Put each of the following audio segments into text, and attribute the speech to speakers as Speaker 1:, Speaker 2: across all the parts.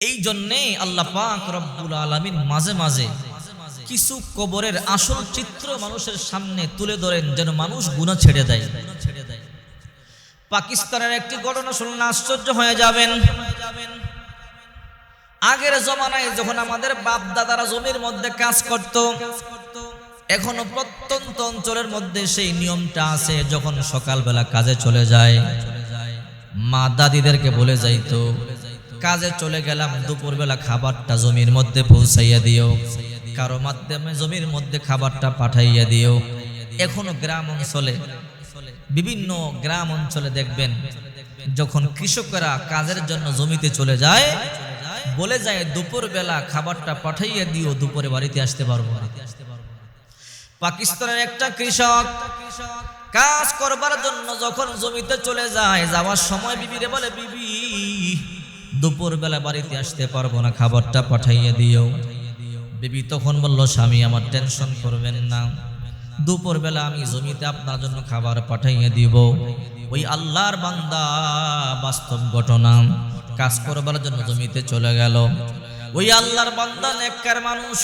Speaker 1: এই জন্যে আল্লাহ পাক রব্বুল আলামিন মাঝে মাঝে কিছু কবরের আসল চিত্র মানুষের সামনে তুলে ধরেন, যেন মানুষ গুনাহ ছেড়ে দেয়। পাকিস্তানের একটি ঘটনা শুনলে আশ্চর্য হয়ে যাবেন। আগের জমানায় যখন আমাদের বাপ দাদারা জমির মধ্যে কাজ করত, এখনো প্রত্যন্ত অঞ্চলের মধ্যে সেই নিয়মটা আছে, যখন সকালবেলা কাজে চলে যায় মা দাদিদেরকে বলে যাইতো, কাজে চলে গেলাম, দুপুরবেলা খাবারটা জমির মধ্যে পৌঁছাইয়া দিও, কারো মাধ্যমে জমির মধ্যে খাবারটা পাঠাইয়া দিও। এখনো গ্রাম অঞ্চলে, বিভিন্ন গ্রাম অঞ্চলে দেখবেন, যখন কৃষকেরা কাজের জন্য জমিতে চলে যায়, বলে যায় দুপুরবেলা খাবারটা পাঠাইয়া দিও, দুপুরে বাড়িতে আসতে পারবো না। পাকিস্তানের একটা কৃষক কাজ করবার জন্য যখন জমিতে চলে যায়, যাওয়ার সময় বিবিরে বলে, বিবি দুপুরবেলা বাড়িতে আসতে পারবো না, খাবারটা পাঠাইয়া দিও। বিবি তখন বলল, স্বামী আমার টেনশন করবেন না, দুপুরবেলা আমি জমিতে আপনার জন্য খাবার পাঠাইয়া দিব। ওই আল্লাহর বান্দা, বাস্তব ঘটনা, কাজ করবার জন্য জমিতে চলে গেল। ওই আল্লাহর বান্দা নেককার মানুষ,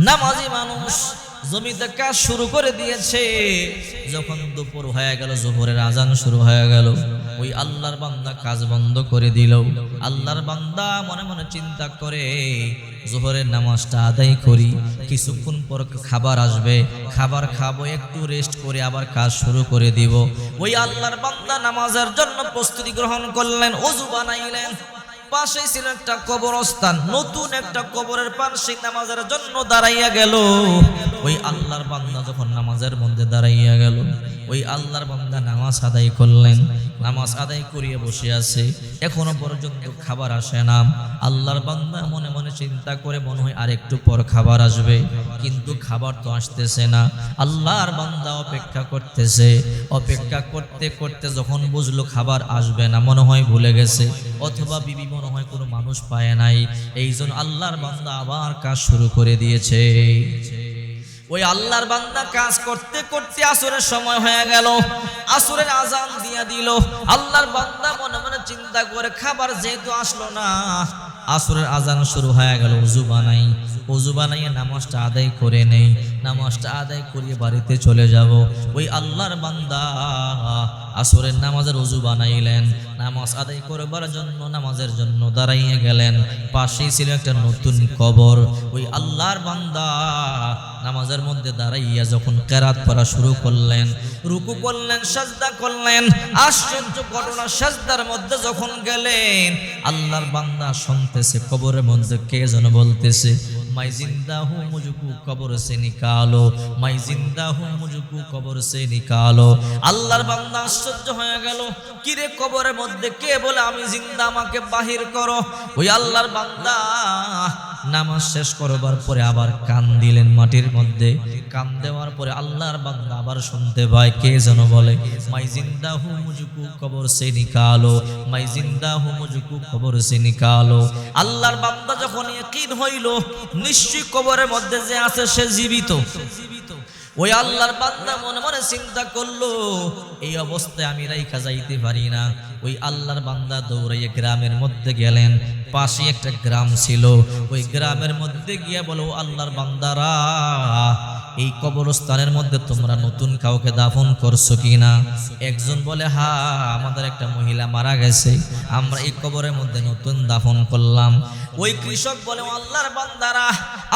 Speaker 1: নামাজি মানুষ, জমিতে কাজ শুরু করে দিয়েছে। যখন দুপুর হয়ে গেল, জোহরের আজান শুরু হয়ে গেল, ওই আল্লাহর বান্দা কাজ বন্ধ করে দিল। আল্লাহর বান্দা মনে মনে চিন্তা করে, জোহরের নামাজটা আদায় করি, কিছুক্ষণ পর খাবার আসবে, খাবার খাবো, একটু রেস্ট করে আবার কাজ শুরু করে দিব। ওই আল্লাহর বান্দা নামাজের জন্য প্রস্তুতি গ্রহণ করলেন, ওযু বানাইলেন। পাশে ছিল একটা কবরস্থান, নতুন একটা কবরের পাশে নামাজের জন্য দাঁড়াইয়া গেল। ওই আল্লাহর বান্দা যখন নামাজের মধ্যে দাঁড়াইয়া গেল, ওই আল্লাহর বান্দা নামাজ আদায় করলেন। নামাজ আদায় করিয়ে বসে আছে, এখনো পর্যন্ত খাবার আসে না। আল্লাহর বান্দা মনে মনে চিন্তা করে, মনে হয় আরেকটু পর খাবার আসবে, কিন্তু খাবার তো আসতেছে না। আল্লাহর বান্দা অপেক্ষা করতেছে, অপেক্ষা করতে করতে যখন বুঝলো খাবার আসবে না, মনে হয় ভুলে গেছে, অথবা বিবি মনে হয় কোনো মানুষ পায় নাই, এই জন্য আল্লাহর বান্দা আবার কাজ শুরু করে দিয়েছে। ওই আল্লাহর বান্দা কাজ করতে করতে আসরের সময় হয়ে গেল, আসরের আজান দিয়া দিল। আল্লাহর বান্দা মনে মনে চিন্তা করে, খাবার যেহেতু আসলো না, আসরের আজান শুরু হয়ে গেল, ওযু বানাই, ওযু বানাইয়ে নামাজটা আদায় করে নেই, নামাজটা আদায় করিয়ে বাড়িতে চলে যাব। ওই আল্লাহর বান্দা আসরের নামাজের ওযু বানাইলেন, নামাজ আদায় করবার জন্য নামাজের জন্য দাঁড়াইয়ে গেলেন। পাশেই ছিল একটা নতুন কবর। ওই আল্লাহর বান্দা নামাজের মধ্যে দাঁড়াইয়া যখন কেরাত পড়া শুরু করলেন, রুকু করলেন, সাজদা করলেন, আশ্চর্য ঘটনা, সাজদার মধ্যে যখন গেলেন, আল্লাহর বান্দা শুনতেছে কবরের মধ্যে কে যেন বলতেছে, मैं जिंदा हूँ मुझको कब्र से निकालो, मैं जिंदा हूँ मुझको कब्र से निकालो। আল্লাহর বান্দা আশ্চর্য হয়ে গেল, কিরে কবরের মধ্যে কে বলে আমি জিন্দা, আমাকে বাহির করো। ওই আল্লাহর বান্দা নামাজ শেষ করবার পরে আবার কান দিলেন মাটির মধ্যে। কান দেওয়ার পরে আল্লাহর বান্দা আবার শুনতে পায় কে যেন বলে, मैं जिंदा हूँ मुझको कब्र से निकालो, मैं जिंदा हूँ मुझको कब्र से निकालो। আল্লাহর বান্দা যখন ইয়াকিন হইল নিশ্চয়ই কবরের মধ্যে যে আছে সে জীবিত, ওই আল্লাহর বান্দা মনে মনে চিন্তা করলো, এই অবস্থায় আমি রাইখা যাইতে পারি না। ওই আল্লাহর বান্দা দৌড়াইয়া গ্রামের মধ্যে গেলেন। পাশে একটা গ্রাম ছিল, ওই গ্রামের মধ্যে গিয়া বলো, আল্লাহর বান্দারা, এই কবরস্থানের মধ্যে তোমরা নতুন কাউকে দাফন করছো কিনা? একজন বলে, হ্যাঁ, আমাদের একটা মহিলা মারা গেছে, আমরা এই কবরের মধ্যে নতুন দাফন করলাম। ওই কৃষক বলে, আল্লাহর বান্দারা,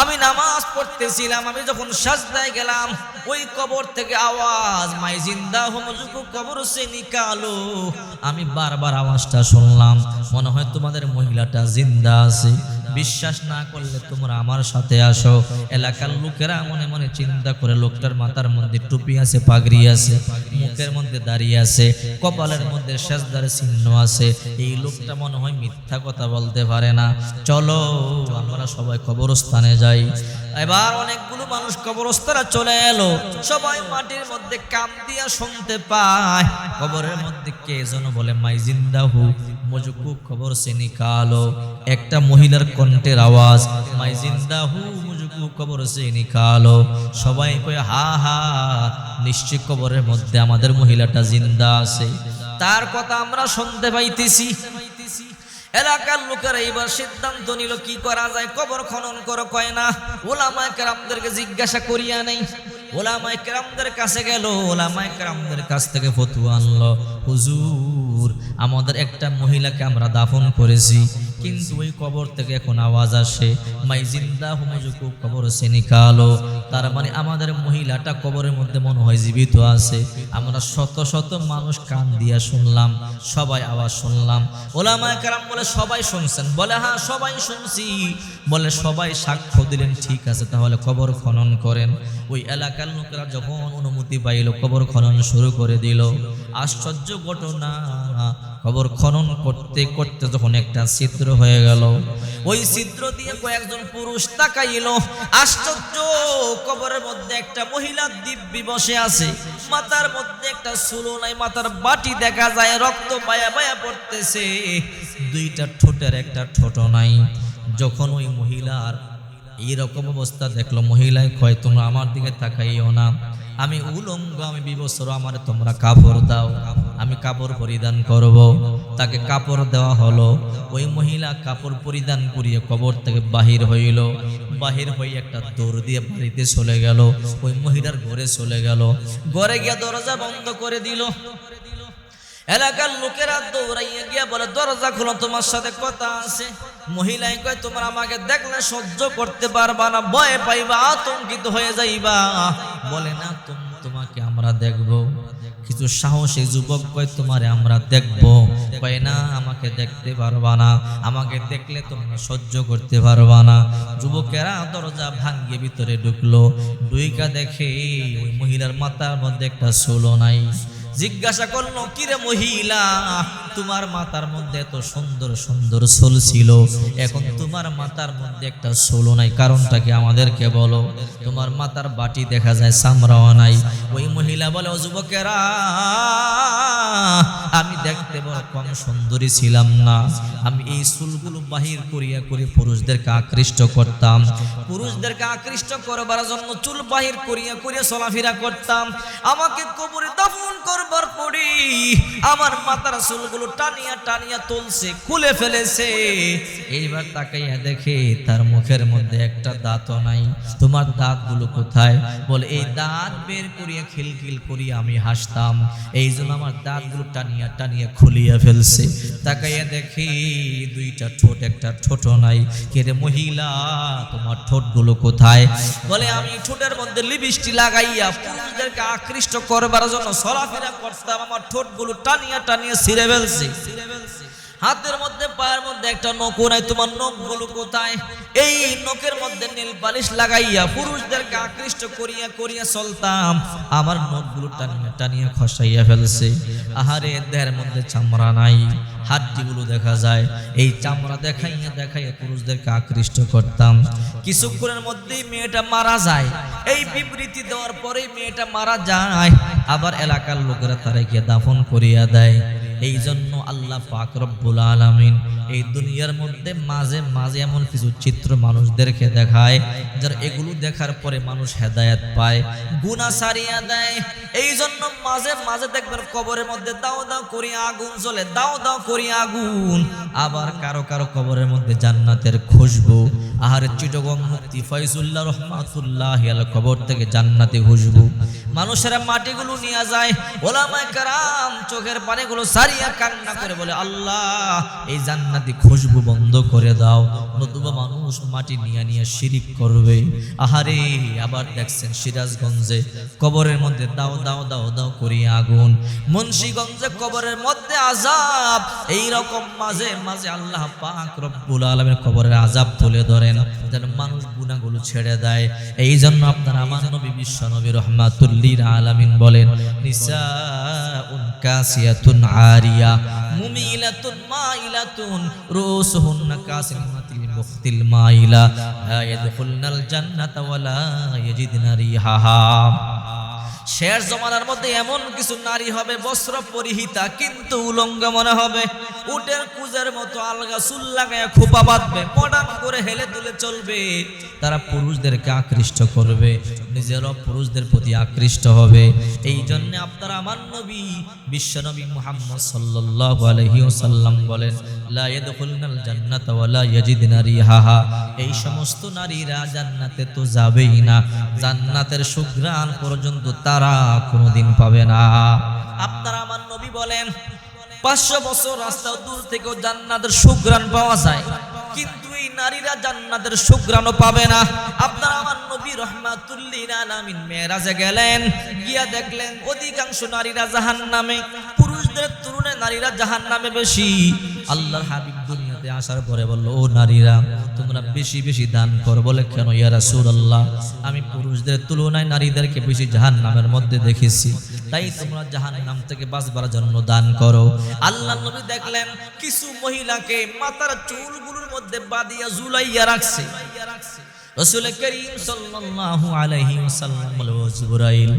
Speaker 1: আমি নামাজ পড়তেছিলাম, আমি যখন সাজদায় গেলাম, ওই কবর থেকে আওয়াজ, মাই জিন্দা হু মুঝকো কবর সে নিকালো। আমি বারবার আওয়াজটা শুনলাম, মনে হয় তোমাদের মহিলাটা জিন্দা আছে। বিশ্বাস না করলে তোমরা আমার সাথে আসো। এলাকার লোকেরা মনে মনে চিন্তা করে, লোকটার মাথার মধ্যে টুপি আছে, পাগড়ি আছে, মুখের মধ্যে দাঁড়িয়ে আছে, কপালের মধ্যে সেজদার চিহ্ন আছে, এই লোকটা মনে হয় মিথ্যা কথা বলতে পারে না, চলো আমরা সবাই কবরস্থানে যাই। এবার অনেকগুলো মানুষ কবরস্থানে চলে এলো, সবাই মাটির মধ্যে কান দিয়া শুনতে পায় কবরের মধ্যে কে যেন বলে, মাই জিন্দা হু মুঝকো কবর সে নিকালো। একটা মহিলার কণ্ঠের আওয়াজ, মাই জিন্দা হু মুঝকো কবর সে নিকালো। সবাই কয়, হা হা, নিশ্চয় কবরের মধ্যে আমাদের মহিলাটা জিন্দা আছে, তার কথা আমরা শুনতে পাইতেছি। এলাকার লোকেরা এবার সিদ্ধান্ত নিল কি করা যায়, কবর খনন করো, কয় না। ওলামায়ে কেরামদেরকে জিজ্ঞাসা করিয়া নেই, ওলামায়ে কেরামদের কাছে গেল, ওলামায়ে কেরামদের কাছ থেকে ফতোয়া আনলো, হুজুর আমাদের একটা মহিলাকে আমরা দাফন করেছি, কিন্তু ওই কবর থেকে এখন আওয়াজ আসে মাই জিন্দা হুমুজুকু কবর সে নিকালো, তার মানে আমাদের মহিলাটা কবরের মধ্যে মনে হয় জীবিত আছে। আমরা শত শত মানুষ কান দিয়া শুনলাম, সবাই আওয়াজ শুনলাম। ওলামায়ে কেরাম বলে সবাই শুনছেন? বলে হ্যাঁ সবাই শুনছি। বলে সবাই সাক্ষ্য দিলেন, ঠিক আছে তাহলে কবর খনন করেন। ওই এলাকার লোকেরা যখন অনুমতি পাইল কবর খনন শুরু করে দিল। আশ্চর্য ঘটনা, কবর খনন করতে করতে যখন একটা ছিদ্র হয়ে গেল, ওই ছিদ্র দিয়ে কয়েকজন পুরুষ তাকাইল। আশ্চর্য, কবরের মধ্যে একটা মহিলা দিব্যি বসে আছে, মাথার মধ্যে একটা চুলও নাই, মাথার বাটি দেখা যায়, রক্ত বায়া বায়া পড়তেছে, দুইটা ঠোঁটের একটা ঠোঁটও নাই। যখন ওই মহিলার এইরকম অবস্থা দেখলো, মহিলায় কয় তোমরা আমার দিকে তাকাইও না, আমি উলঙ্গ, আমি বিবস্ত্র, আমার তোমরা কাপড় দাও, আমি কাপড় পরিধান করব। তাকে কাপড় দেওয়া হলো। ওই মহিলা কাপড় পরিধান করিয়ে কবর থেকে বাহির হইল। বাহির হয়ে একটা দৌড় দিয়ে বাড়িতে চলে গেল, ওই মহিলার ঘরে চলে গেল। ঘরে গিয়ে দরজা বন্ধ করে দিল। এলাকার লোকেরা দৌড়াইয়া গিয়া বলে দরজা খুলো, তোমার সাথে কথা আছে। মহিলাই কয় তোমরা আমাকে দেখলে সহ্য করতে পারবা না, ভয় পাইবা, আতঙ্কিত হয়ে যাইবা। বলে না তোমাকে আমরা দেখবো। কিছু সাহসী যুবক কয় তোমারে আমরা দেখবো। কয় না আমাকে দেখতে পারবা না, আমাকে দেখলে তোমরা সহ্য করতে পারবা না। যুবকেরা দরজা ভাঙ্গিয়ে ভিতরে ঢুকলো। ঢুইকা দেখে ওই মহিলার মাথার মধ্যে একটা চুলও নাই। জিজ্ঞাসা করলো, কিরে মহিলা, তোমার মাথার মধ্যে এত সুন্দর সুন্দর চুল ছিল, এখন তোমার মাথার মধ্যে একটা চুলও নাই, কারণটা কি আমাদেরকে বলো। তোমার মাথার বাটি দেখা যায়, চামড়াও নাই। ওই মহিলা বলে, ও যুবকেরা, আমি দেখতে বড় কম সুন্দরী ছিলাম না, আমি এই চুলগুলো বাহির করিয়া করে পুরুষদেরকে আকৃষ্ট করতাম, পুরুষদেরকে আকৃষ্ট করবার জন্য চুল বাহির করিয়া করিয়া চলাফেরা করতাম। আমাকে কবরে দাফন করবার পরে আমার মাথার চুলগুলো টানিয়া টানিয়া তুলছে, খুলে ফেলেছে। এইবার তাকাইয়া দেখে তার মুখের মধ্যে একটা দাঁতও নাই। তোমার দাঁতগুলো কোথায়? বলে এই দাঁত বের করিয়া খিলখিল করিয়া আমি হাসতাম, এই জন্য আমার দাঁতগুলো টানিয়া টানিয়া খুলিয়া ফেলছে। তাকাইয়া দেখি দুইটা ঠোঁট, একটা ঠোঁটও নাই। কেরে মহিলা, তোমার ঠোঁটগুলো কোথায়? বলে আমি ঠোঁটের মধ্যে লিপস্টিক লাগাইয়া পুরুষদেরকে আকৃষ্ট করবার জন্য চলাফেরা করতাম, আমার ঠোঁটগুলো টানিয়া টানিয়া ছিঁড়ে ফেলছে। হাতের মধ্যে পায়ের মধ্যে একটা নখও নাই, তোমার নখগুলো কোথায়? এই নখের মধ্যে নীল পালিশ লাগাইয়া পুরুষদেরকে আকৃষ্ট করিয়া করিয়া চলতাম, আমার নখগুলো টানিয়া টানিয়া খসাইয়া ফেলছে। আহারে, দেহের মধ্যে চামড়া নাই, হাড্ডিগুলো দেখা যায়, এই চামড়া দেখাইয়া দেখাইয়া পুরুষদেরকে আকৃষ্ট করতাম। কিছুক্ষণের মধ্যেই মেয়েটা মারা যায়। এই বিবৃতি দেওয়ার পরেই মেয়েটা মারা যায়। আবার এলাকার লোকেরা তারা গিয়ে দাফন করিয়া দেয়। এই জন্য আল্লাহ পাক রব্বুল আলামিন এই দুনিয়ার মধ্যে মাঝে মাঝে এমন কিছু চিত্র মানুষদেরকে দেখায়, যারা এগুলো দেখার পরে মানুষ হেদায়েত পায়, গুনাহ সারিয়া দেয়। এই জন্য মাঝে মাঝে দেখবেন কবরের মধ্যে দাও দাও করে আগুন জ্বলে, দাও দাও করে আগুন। আবার কারো কারো কবরের মধ্যে জান্নাতের খুশবু। আহারে, চিটগং মুফতি ফয়জুল্লাহ রহমাতুল্লাহি আলাইহি কবর থেকে জান্নাতে খুশবু। মানুষেরা মাটিগুলো নিয়ে যায়, ওলামায়ে কেরাম চোখের পানিগুলো সারিয়া কান্না করে বলে, আল্লাহ এই জান্নাতি খুশবু বন্ধ করে দাও, নতুবা মানুষ মাটি নিয়ে নিয়ে শিরিক করবে। আহারে, আবার দেখছেন সিরাজগঞ্জে কবরের মধ্যে দাও দাও দাও দাও করে আগুন। মুন্সিগঞ্জে কবরের মধ্যে আযাব। এই রকম মাঝে মাঝে আল্লাহ পাক রব্বুল আলামিন কবরের আযাব তুলে ধরেন, যেন মানুষ গুনাহগুলো ছেড়ে দেয়। এই জন্য আপনার আমার নবী বিশ্ব নবী রাহমাতুল্লিল আলামিন বলেন, নিসাউন কাসিয়াতুন আরিয়া মুমিলাতুন মাইলাতুন রুসুহুন্না কাসিমাতিল মুখতিল মাইলা লা ইয়াদখুলনাল জান্নাতা ওয়া লা ইয়াজিদনা রিহাহা। শেষ জমানার মধ্যে এমন কিছু নারী হবে বস্ত্র পরিহিতা কিন্তু উলঙ্গ মনে হবে, উটের কুজের মতো আলগা চুল লাগায় খোপা বাঁধবে, মডার্ন করে হেলে দুলে চলবে, তারা পুরুষদেরকে আকৃষ্ট করবে। নিজেরও পুরুষদের প্রতি আকৃষ্ট হবে। এই জন্য আপনারা আমার নবী বিশ্বনবী মুহাম্মদ সাল্লাল্লাহু আলাইহি ওয়াসাল্লাম বলেন, লা ইয়াদখুলুনাল জান্নাতা ওয়া লা ইয়াজিদুনা রিহাহা। এই সমস্ত নারীরা জান্নাতে তো যাবেই না, জান্নাতের সুঘ্রাণ পর্যন্ত তারা কোনোদিন পাবে না। আপনারা আমার নবী বলেন 500 বছর রাস্তা দূর থেকেও জান্নাতের সুঘ্রাণ পাওয়া যায়, কিন্তু এই নারীরা জান্নাতের সুঘ্রাণও পাবে না। আপনারা আমার নবী রাহমাতুল লিল আলামিন মেরাজে গেলেন, গিয়া দেখলেন অধিকাংশ নারীরা জাহান্নামে, পুরুষদের তুলনায় নারীরা জাহান্নামে বেশি। আল্লাহর হাবিব দুনিয়াতে আসার পরে বলল, ও নারীরা তোমরা বেশি বেশি দান করো। বলে, কেন ইয়া রাসূলুল্লাহ? আমি পুরুষদের তুলনায় নারীদেরকে বেশি জাহান্নামের মধ্যে দেখেছি, তাই তোমরা জাহান্নাম থেকে বাঁচবার জন্য দান করো। আল্লাহর নবী দেখলেন কিছু মহিলাকে মাথার চুলগুলোর মধ্যে বাঁধিয়া ঝুলাইয়া রাখছে। রাসূল করিম সাল্লাল্লাহু আলাইহি ওয়াসাল্লাম বলে, ও জিবরাইল,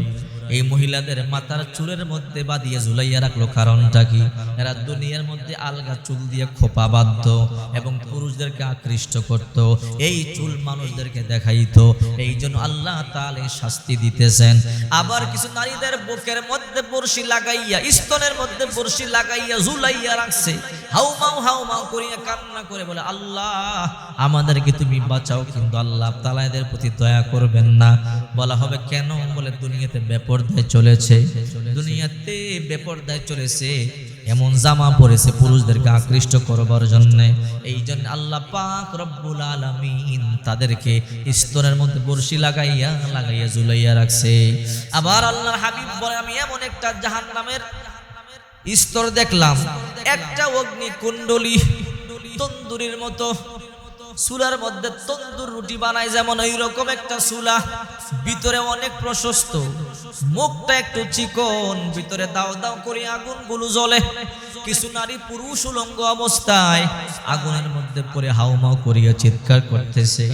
Speaker 1: এই মহিলাদের মাথার চুলের মধ্যে বাঁধিয়ে ঝুলাইয়া রাখলো কারণটা কি? এরা দুনিয়ার মধ্যে আলগা চুল দিয়ে খোপা বাঁধত এবং পুরুষদেরকে আকৃষ্ট করত, এই চুল মানুষদেরকে দেখাইতো, এই জন্য আল্লাহ তাআলা শাস্তি দিতেছেন। আবার কিছু নারীদের বুকের মধ্যে বর্শি লাগাইয়া, স্তনের মধ্যে বর্শি লাগাইয়া ঝুলাইয়া রাখছে, হাউমাউ হাউমাউ করিয়া কান্না করে বলে, আল্লাহ আমাদেরকে তুমি বাঁচাও, কিন্তু আল্লাহ তাআলা এদের প্রতি দয়া করবেন না। বলা হবে কেন? বলে, দুনিয়াতে বেপরদায় চলেছে, দুনিয়াতে বেপরদায় চলেছে, এমন জামা পরেছে পুরুষদেরকে আকৃষ্ট করবার জন্য। এই জন্য আল্লাহ পাক রব্বুল আলামিন তাদেরকে স্তনের মধ্যে বর্শি লাগাইয়া লাগাইয়া ঝুলাইয়া রাখছে। আবার আল্লাহর হাবিব বলে, আমি এমন একটা জাহান্নামের স্তর দেখলাম, একটা অগ্নি কুণ্ডলী তন্দুরির মতো, চুলার মধ্যে তন্দুর রুটি বানায় যেমন ওই রকম একটা চুলা, ভিতরে অনেক প্রশস্ত, মুখটা একটু চিকন, ভিতরে দাও দাও করে আগুনগুলো জ্বলে। কিছু নারী পুরুষ উলঙ্গ অবস্থায় আগুনের মধ্যে পড়ে হাউমাউ করিয়া চিৎকার করতেছে।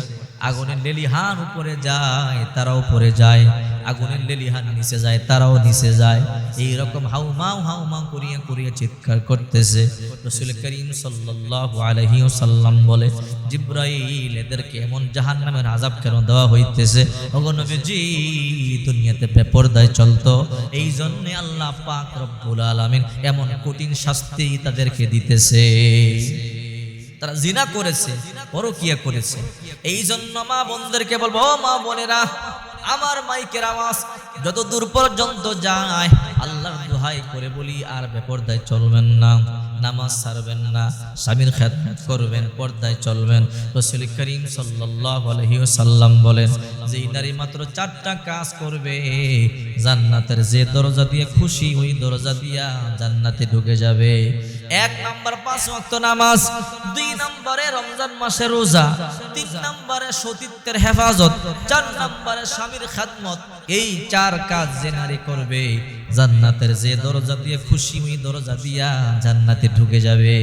Speaker 1: আগুনের লেলিহান উপরে যায়, তারাও উপরে যায়, আগুনের লেলিহান নিচে যায়, তারাও নিচে যায়, এই রকম হাউমাউ হাউমাউ করিয়া করিয়া চিৎকার করতেছে। রাসূল করিম সাল্লাল্লাহু আলাইহি ওয়াসাল্লাম বলে, জিবরাইল, এদেরকে এমন জাহান্নামের আযাব কেন দেওয়া হইতেছে? ওগো নবীজি, দুনিয়াতে বেপরদায় চলতো, এই জন্য আল্লাহ পাক রব্বুল আলামিন এমন কঠিন শাস্তি তাদেরকে দিতেছে। তারা জিনা করেছে, পরকিয়া করেছে। এই জন্য মা বোনদেরকে বলবো, ও মা বোনেরা, আমার মাইকের আওয়াজ যত দূর পর্যন্ত যায়, আল্লাহর দোহাই করে বলি, আর বেপরদায় চলবেন না, নামাজ ছাড়বেন না, স্বামীর খেদমত করবেন, পর্দায় চলবেন। রাসূল করিম সাল্লাল্লাহু আলাইহি ওয়াসাল্লাম বলেন, যেই নারী মাত্র 4টা কাজ করবে, জান্নাতের যে দরজা দিয়ে খুশি ওই দরজা দিয়া জান্নাতে ঢুকে যাবে। 1 নাম্বার 5 ওয়াক্ত নামাজ, 2 নম্বরে রমজান মাসে রোজা, 3 নম্বরে সতীত্বের হেফাজত, 4 নম্বরে স্বামীর খেদমত। এই 4 কাজ যে নারী করবে, জান্নাতের যে দরজা দিয়ে খুশি ওই দরজা দিয়া জান্নাতে ঢুকে যাবে।